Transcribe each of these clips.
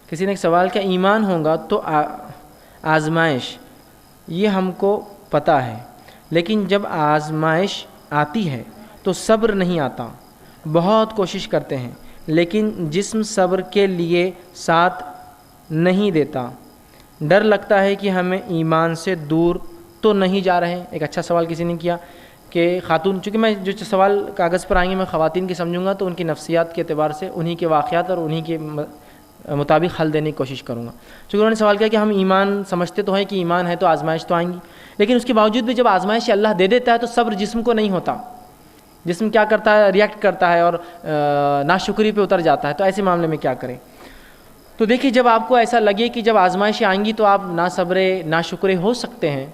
کسی نے ایک سوال کیا ایمان ہوگا تو آزمائش، یہ ہم کو پتہ ہے، لیکن جب آزمائش آتی ہے تو صبر نہیں آتا، بہت کوشش کرتے ہیں لیکن جسم صبر کے لیے ساتھ نہیں دیتا، ڈر لگتا ہے کہ ہمیں ایمان سے دور تو نہیں جا رہے ہیں۔ ایک اچھا سوال کسی نے کیا کہ خاتون، چونکہ میں جو سوال کاغذ پر آئیں گے میں خواتین کی سمجھوں گا تو ان کی نفسیات کے اعتبار سے انہی کے واقعات اور انہی کے مطابق حل دینے کی کوشش کروں گا۔ چونکہ انہوں نے سوال کیا کہ ہم ایمان سمجھتے تو ہیں کہ ایمان ہے تو آزمائش تو آئیں گی، لیکن اس کے باوجود بھی جب آزمائش اللہ دے دیتا ہے تو صبر جسم کو نہیں ہوتا، جسم کیا کرتا ہے، ریئیکٹ کرتا ہے اور ناشکری پہ اتر جاتا ہے۔ تو ایسے معاملے میں کیا کریں؟ تو دیکھیے، جب آپ کو ایسا لگے کہ جب آزمائشیں آئیں گی تو آپ ناصبرے ناشکرے ہو سکتے ہیں،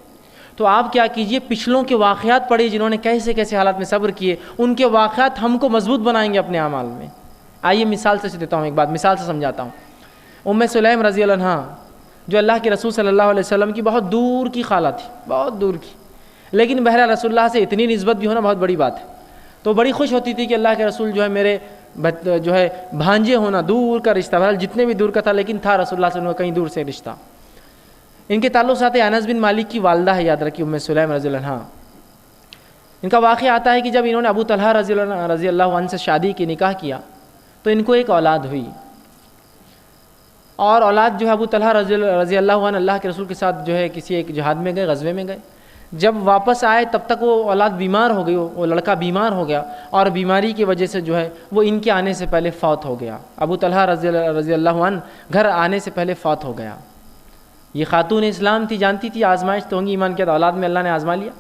تو آپ کیا کیجئے، پچھلوں کے واقعات پڑھیے جنہوں نے کیسے کیسے حالات میں صبر کیے، ان کے واقعات ہم کو مضبوط بنائیں گے اپنے اعمال میں۔ آئیے مثال سے دیتا ہوں، ایک بات مثال سے سمجھاتا ہوں۔ ام سلیم رضی اللہ عنہا، جو اللہ کے رسول صلی اللہ علیہ وسلم کی بہت دور کی خالہ تھی، بہت دور کی، لیکن بہرحال رسول اللہ سے اتنی نسبت بھی ہونا بہت بڑی بات ہے، تو بڑی خوش ہوتی تھی کہ اللہ کے رسول جو ہے میرے بھانجے ہونا، دور کا رشتہ، بہرحال جتنے بھی دور کا تھا لیکن تھا رسول اللہ سے ان کا کہیں دور سے رشتہ۔ ان کے تعلق سے انس بن مالک کی والدہ ہے، یاد رکھیے، ام سلیم رضی اللہ عنہا۔ ان کا واقعہ آتا ہے کہ جب انہوں نے ابو طلحہ رضی اللہ عنہ سے شادی کی، نکاح کیا، تو ان کو ایک اولاد ہوئی، اور اولاد جو ہے ابو طلحہ رضی اللہ عنہ اللہ کے رسول کے ساتھ جو ہے کسی ایک جہاد میں گئے، غزوے میں گئے، جب واپس آئے تب تک وہ اولاد بیمار ہو گئی، وہ لڑکا بیمار ہو گیا، اور بیماری کی وجہ سے جو ہے وہ ان کے آنے سے پہلے فوت ہو گیا۔ ابو طلحہ رضی اللہ عنہ گھر آنے سے پہلے فوت ہو گیا۔ یہ خاتون اسلام تھی، جانتی تھی آزمائش تو ہوں گی، ایمان کیا، اولاد میں اللہ نے آزما لیا۔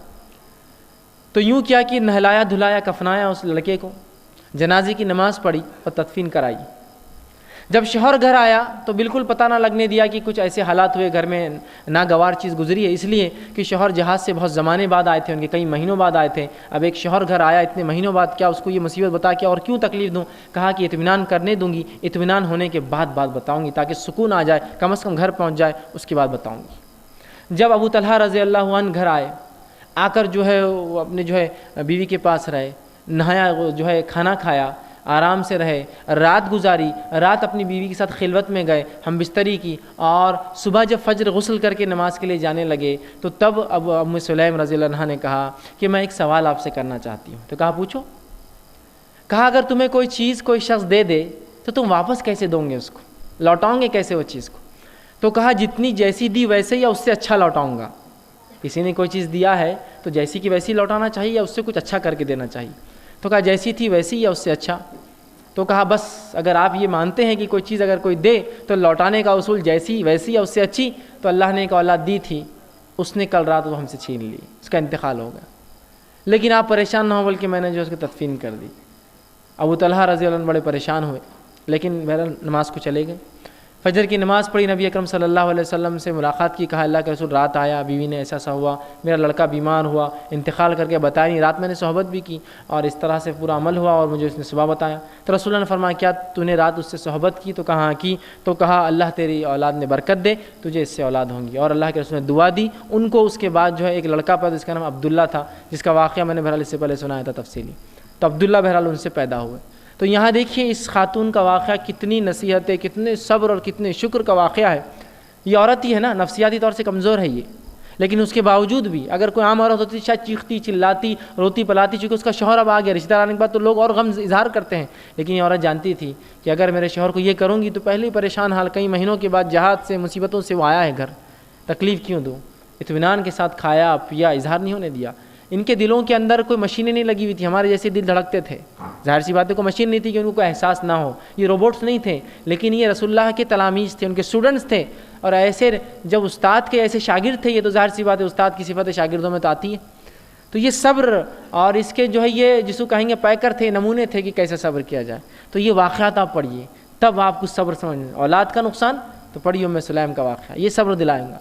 تو یوں کیا کہ نہلایا دھلایا کفنایا اس لڑکے کو، جنازے کی نماز پڑھی اور تدفین کرائی۔ جب شوہر گھر آیا تو بالکل پتہ نہ لگنے دیا کہ کچھ ایسے حالات ہوئے، گھر میں ناگوار چیز گزری ہے، اس لیے کہ شوہر جہاز سے بہت زمانے بعد آئے تھے، ان کے کئی مہینوں بعد آئے تھے۔ اب ایک شوہر گھر آیا اتنے مہینوں بعد، کیا اس کو یہ مصیبت بتا کے اور کیوں تکلیف دوں؟ کہا کہ اطمینان کرنے دوں گی، اطمینان ہونے کے بعد بات بتاؤں گی تاکہ سکون آ جائے، کم از کم گھر پہنچ جائے، اس کے بعد بتاؤں گی۔ جب ابو طلحہ رضی اللہ عنہ گھر آئے، آ کر جو ہے وہ اپنے جو ہے بیوی کے پاس رہے، نہایا، جو ہے کھانا کھایا، آرام سے رہے، رات گزاری، رات اپنی بیوی کے ساتھ خلوت میں گئے، ہم بستری کی، اور صبح جب فجر غسل کر کے نماز کے لیے جانے لگے تو تب اب ام سلیم رضی اللہ عنہا نے کہا کہ میں ایک سوال آپ سے کرنا چاہتی ہوں۔ تو کہا پوچھو۔ کہا اگر تمہیں کوئی چیز کوئی شخص دے دے تو تم واپس کیسے دو گے، اس کو لوٹاؤں گے کیسے وہ چیز کو؟ تو کہا جتنی جیسی دی ویسے یا اس سے اچھا لوٹاؤں گا۔ کسی نے کوئی چیز دیا ہے تو جیسی کی ویسی لوٹانا چاہیے یا اس سے کچھ اچھا کر کے دینا چاہیے؟ تو کہا جیسی تھی ویسی یا اس سے اچھا۔ تو کہا بس اگر آپ یہ مانتے ہیں کہ کوئی چیز اگر کوئی دے تو لوٹانے کا اصول جیسی ویسی یا اس سے اچھی، تو اللہ نے ایک اولاد دی تھی، اس نے کل رات وہ ہم سے چھین لی، اس کا انتقال ہو گیا، لیکن آپ پریشان نہ ہو بلکہ میں نے جو اس کی تدفین کر دی۔ ابو طلحہ رضی اللہ عنہ بڑے پریشان ہوئے، لیکن بہرحال نماز کو چلے گئے۔ فجر کی نماز پڑھی، نبی اکرم صلی اللہ علیہ وسلم سے ملاقات کی، کہا اللہ کے رسول رات آیا، بیوی نے ایسا ہوا، میرا لڑکا بیمار ہوا، انتقال کر کے بتایا نہیں، رات میں نے صحبت بھی کی اور اس طرح سے پورا عمل ہوا اور مجھے اس نے صبح بتایا۔ تو رسول اللہ نے فرمایا کیا تو نے رات اس سے صحبت کی؟ تو کہا کی۔ تو کہا اللہ تیری اولاد میں برکت دے، تجھے اس سے اولاد ہوں گی، اور اللہ کے رسول نے دعا دی ان کو۔ اس کے بعد جو ہے ایک لڑکا پیدا، جس کا نام عبداللہ تھا، جس کا واقعہ میں نے بہرحال اس سے پہلے سنایا تھا تفصیلی۔ تو عبداللہ بہرحال ان سے پیدا ہوئے۔ تو یہاں دیکھیے اس خاتون کا واقعہ کتنی نصیحت ہے، کتنے صبر اور کتنے شکر کا واقعہ ہے۔ یہ عورت ہی ہے نا، نفسیاتی طور سے کمزور ہے یہ، لیکن اس کے باوجود بھی اگر کوئی عام عورت ہوتی شاید چیختی چلاتی روتی پلاتی، چونکہ اس کا شوہر اب آ گیا، رشتہ دار آنے کے بعد تو لوگ اور غم اظہار کرتے ہیں، لیکن یہ عورت جانتی تھی کہ اگر میرے شوہر کو یہ کروں گی تو پہلے ہی پریشان حال، کئی مہینوں کے بعد جہاد سے مصیبتوں سے وہ آیا ہے گھر، تکلیف کیوں دوں؟ اطمینان کے ساتھ کھایا پیا، اظہار نہیں ہونے دیا۔ ان کے دلوں کے اندر کوئی مشینیں نہیں لگی ہوئی تھی، ہمارے جیسے دل دھڑکتے تھے، ظاہر سی بات ہے کوئی مشین نہیں تھی کہ ان کو کوئی احساس نہ ہو، یہ روبوٹس نہیں تھے، لیکن یہ رسول اللہ کے تلاميذ تھے، ان کے اسٹوڈنٹس تھے، اور ایسے جب استاد کے ایسے شاگرد تھے، یہ تو ظاہر سی بات ہے استاد کی صفت شاگردوں میں تو آتی ہے۔ تو یہ صبر اور اس کے جو ہے یہ جس کو کہیں گے پیکر تھے، نمونے تھے کہ کیسے صبر کیا جائے۔ تو یہ واقعات آپ پڑھیے تب آپ کو صبر سمجھ، اولاد کا نقصان تو پڑھیے ام سلیم کا واقعہ، یہ صبر دلائیں گا،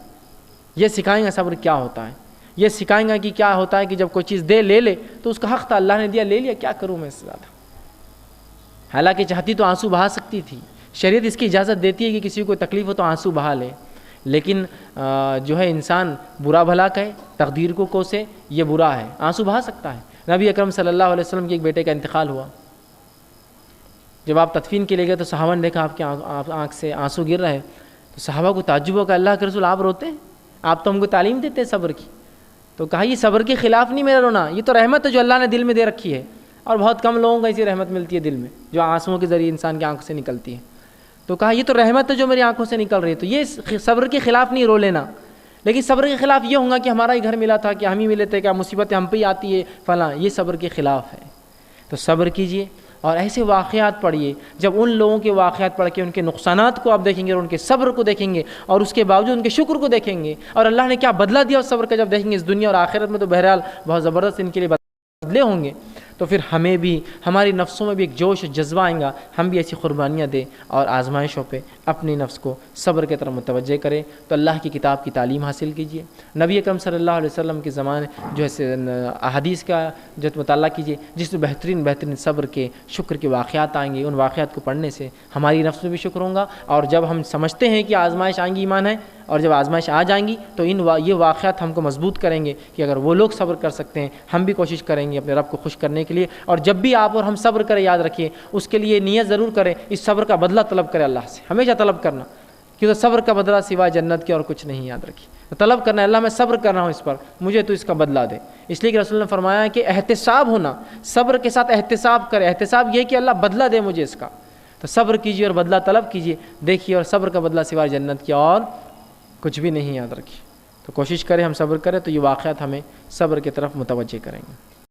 یہ سکھائیں گا صبر کیا ہوتا ہے، یہ سکھائیں گا کہ کیا ہوتا ہے کہ جب کوئی چیز دے لے لے تو اس کا حق تھا، اللہ نے دیا لے لیا، کیا کروں میں اس سے زیادہ۔ حالانکہ چاہتی تو آنسو بہا سکتی تھی، شریعت اس کی اجازت دیتی ہے کہ کسی کو تکلیف ہو تو آنسو بہا لے، لیکن جو ہے انسان برا بھلا کہے، تقدیر کو کوسے، یہ برا ہے، آنسو بہا سکتا ہے، نبی اکرم صلی اللہ علیہ وسلم کے ایک بیٹے کا انتقال ہوا. جب آپ تدفین کے لیے گئے تو صحابہ نے دیکھا آپ کے آنکھ سے آنسو گر رہے. تو صحابہ کو تعجب ہو کہ اللہ کے رسول آپ روتے ہیں؟ آپ تو ہم کو تعلیم دیتے ہیں صبر کی. تو کہا یہ صبر کے خلاف نہیں میرا رونا, یہ تو رحمت ہے جو اللہ نے دل میں دے رکھی ہے, اور بہت کم لوگوں کو ایسی رحمت ملتی ہے دل میں جو آنسوؤں کے ذریعے انسان کی آنکھوں سے نکلتی ہے. تو کہا یہ تو رحمت ہے جو میری آنکھوں سے نکل رہی ہے. تو یہ صبر کے خلاف نہیں رو لینا, لیکن صبر کے خلاف یہ ہوگا کہ ہمارا ہی گھر ملا تھا, کہ ہم ہی ملے تھے, کیا مصیبتیں ہم پہ ہی آتی ہے فلاں, یہ صبر کے خلاف ہے. تو صبر کیجئے اور ایسے واقعات پڑھیے. جب ان لوگوں کے واقعات پڑھ کے ان کے نقصانات کو آپ دیکھیں گے اور ان کے صبر کو دیکھیں گے اور اس کے باوجود ان کے شکر کو دیکھیں گے اور اللہ نے کیا بدلہ دیا اس صبر کا جب دیکھیں گے اس دنیا اور آخرت میں, تو بہرحال بہت زبردست ان کے لیے بدلے ہوں گے. تو پھر ہمیں بھی ہماری نفسوں میں بھی ایک جوش و جذبہ آئیں گا, ہم بھی ایسی قربانیاں دیں اور آزمائشوں پہ اپنی نفس کو صبر کی طرف متوجہ کریں. تو اللہ کی کتاب کی تعلیم حاصل کیجیے, نبی اکرم صلی اللہ علیہ وسلم کے زمانے جو ہے احادیث کا جو مطالعہ کیجیے, جس میں بہترین صبر کے شکر کے واقعات آئیں گے. ان واقعات کو پڑھنے سے ہماری نفس میں بھی شکر ہوگا, اور جب ہم سمجھتے ہیں کہ آزمائش آئیں گی ایمان ہے, اور جب آزمائش آ جائیں گی تو یہ واقعات ہم کو مضبوط کریں گے کہ اگر وہ لوگ صبر کر سکتے ہیں ہم بھی کوشش کریں گے اپنے رب کو خوش کرنے کے لیے. اور جب بھی آپ اور ہم صبر کریں, یاد رکھیے اس کے لیے نیت ضرور کریں, اس صبر کا بدلہ طلب کریں اللہ سے, ہمیشہ طلب کرنا, کیونکہ صبر کا بدلہ سوائے جنت کے اور کچھ نہیں. یاد رکھیے طلب کرنا ہے, اللہ میں صبر کر رہا ہوں اس پر, مجھے تو اس کا بدلہ دے. اس لیے کہ رسول نے فرمایا کہ احتساب ہونا, صبر کے ساتھ احتساب کرے. احتساب یہ کہ اللہ بدلہ دے مجھے اس کا. تو صبر کیجیے اور بدلہ طلب کیجیے, دیکھیے, اور صبر کا بدلہ سوائے جنت کی اور کچھ بھی نہیں. یاد رکھیے. تو کوشش کریں ہم صبر کریں, تو یہ واقعات ہمیں صبر کی طرف متوجہ کریں گے.